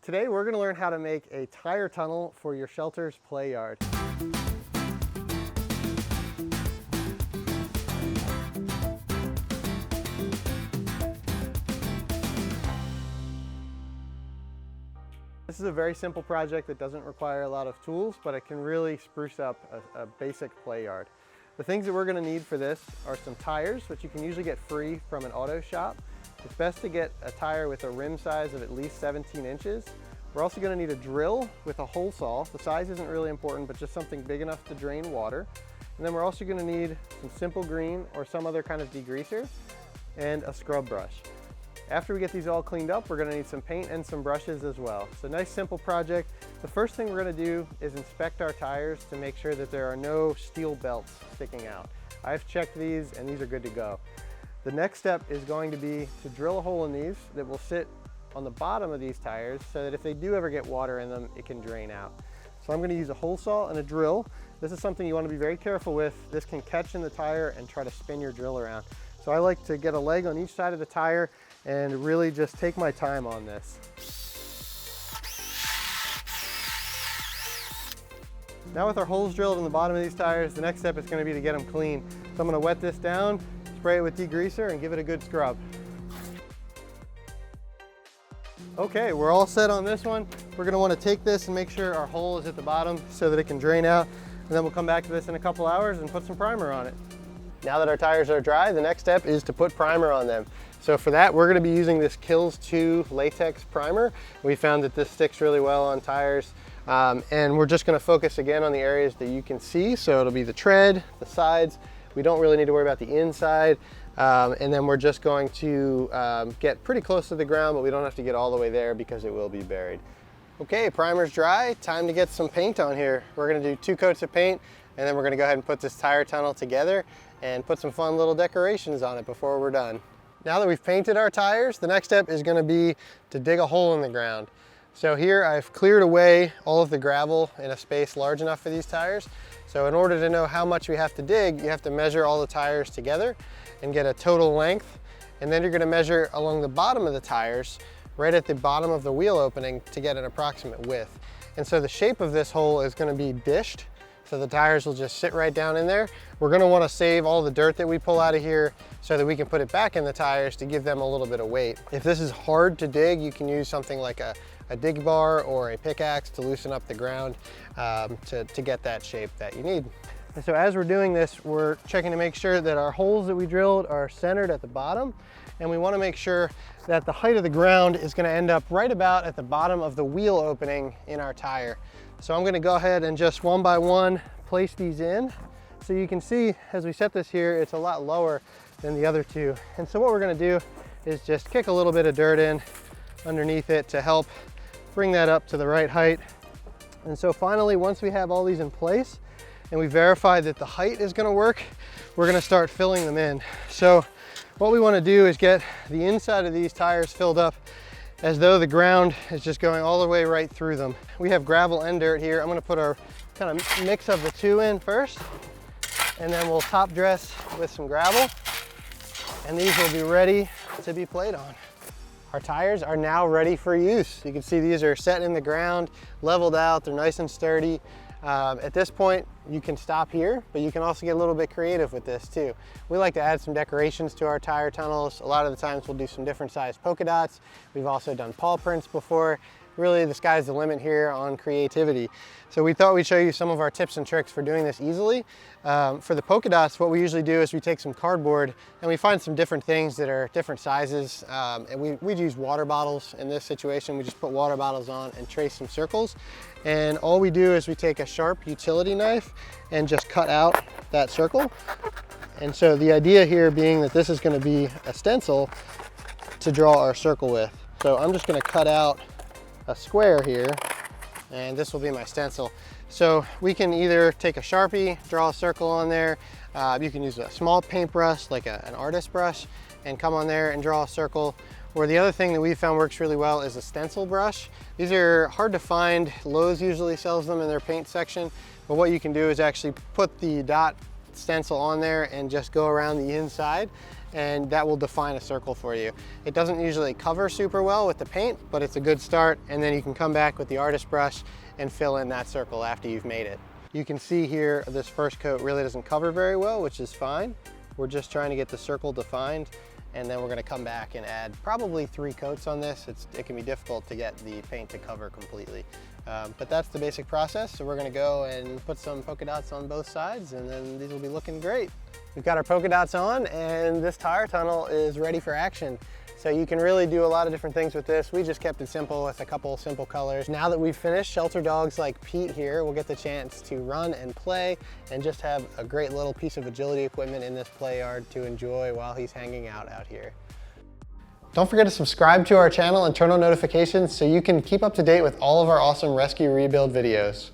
Today we're going to learn how to make a tire tunnel for your shelter's play yard. This is a very simple project that doesn't require a lot of tools, but it can really spruce up a basic play yard. The things that we're going to need for this are some tires, which you can usually get free from an auto shop. It's best to get a tire with a rim size of at least 17 inches. We're also going to need a drill with a hole saw. The size isn't really important, but just something big enough to drain water. And then we're also going to need some simple green or some other kind of degreaser and a scrub brush. After we get these all cleaned up, we're going to need some paint and some brushes as well. It's a nice simple project. The first thing we're going to do is inspect our tires to make sure that there are no steel belts sticking out. I've checked these and these are good to go. The next step is going to be to drill a hole in these that will sit on the bottom of these tires so that if they do ever get water in them, it can drain out. So I'm going to use a hole saw and a drill. This is something you want to be very careful with. This can catch in the tire and try to spin your drill around. So I like to get a leg on each side of the tire and really just take my time on this. Now with our holes drilled in the bottom of these tires, the next step is going to be to get them clean. So I'm going to wet this down, spray it with degreaser, and give it a good scrub. Okay, we're all set on this one. We're going to want to take this and make sure our hole is at the bottom so that it can drain out. And then we'll come back to this in a couple hours and put some primer on it. Now that our tires are dry, the next step is to put primer on them. So for that, we're going to be using this Kills 2 latex primer. We found that this sticks really well on tires. And we're just going to focus again on the areas that you can see. So it'll be the tread, the sides. We don't really need to worry about the inside. And then we're just going to get pretty close to the ground, but we don't have to get all the way there because it will be buried. Okay, primer's dry. Time to get some paint on here. We're going to do 2 coats of paint, and then we're going to go ahead and put this tire tunnel together and put some fun little decorations on it before we're done. Now that we've painted our tires, the next step is going to be to dig a hole in the ground. So here I've cleared away all of the gravel in a space large enough for these tires. So in order to know how much we have to dig, you have to measure all the tires together and get a total length. And then you're going to measure along the bottom of the tires, right at the bottom of the wheel opening, to get an approximate width. And so the shape of this hole is going to be dished. So the tires will just sit right down in there. We're going to want to save all the dirt that we pull out of here so that we can put it back in the tires to give them a little bit of weight. If this is hard to dig, you can use something like a dig bar or a pickaxe to loosen up the ground to get that shape that you need. And so as we're doing this, we're checking to make sure that our holes that we drilled are centered at the bottom. And we want to make sure that the height of the ground is going to end up right about at the bottom of the wheel opening in our tire. So I'm going to go ahead and just one by one place these in. So you can see as we set this here, it's a lot lower than the other two. And so what we're going to do is just kick a little bit of dirt in underneath it to help bring that up to the right height. And so finally, once we have all these in place and we verify that the height is going to work, we're going to start filling them in. So what we want to do is get the inside of these tires filled up as though the ground is just going all the way right through them. We have gravel and dirt here. I'm going to put our kind of mix of the two in first, and then we'll top dress with some gravel, and these will be ready to be played on. Our tires are now ready for use. You can see these are set in the ground, leveled out, they're nice and sturdy. At this point, you can stop here, but you can also get a little bit creative with this too. We like to add some decorations to our tire tunnels. A lot of the times we'll do some different size polka dots. We've also done paw prints before. Really, the sky's the limit here on creativity. So we thought we'd show you some of our tips and tricks for doing this easily. For the polka dots, what we usually do is we take some cardboard and we find some different things that are different sizes. And we'd use water bottles in this situation. We just put water bottles on and trace some circles. And all we do is we take a sharp utility knife and just cut out that circle. And so the idea here being that this is going to be a stencil to draw our circle with. So I'm just going to cut out a square here, and this will be my stencil. So we can either take a Sharpie, draw a circle on there. You can use a small paintbrush, like an artist brush, and come on there and draw a circle. Or the other thing that we found works really well is a stencil brush. These are hard to find. Lowe's usually sells them in their paint section, but what you can do is actually put the dot stencil on there and just go around the inside. and that will define a circle for you. It doesn't usually cover super well with the paint, but it's a good start, and then you can come back with the artist brush and fill in that circle after you've made it. You can see here this first coat really doesn't cover very well, which is fine. We're just trying to get the circle defined, and then we're going to come back and add probably 3 coats on this. It can be difficult to get the paint to cover completely. But that's the basic process. So we're going to go and put some polka dots on both sides, and then these will be looking great. We've got our polka dots on, and this tire tunnel is ready for action. So you can really do a lot of different things with this. We just kept it simple with a couple simple colors. Now that we've finished, shelter dogs like Pete here will get the chance to run and play and just have a great little piece of agility equipment in this play yard to enjoy while he's hanging out here. Don't forget to subscribe to our channel and turn on notifications so you can keep up to date with all of our awesome rescue rebuild videos.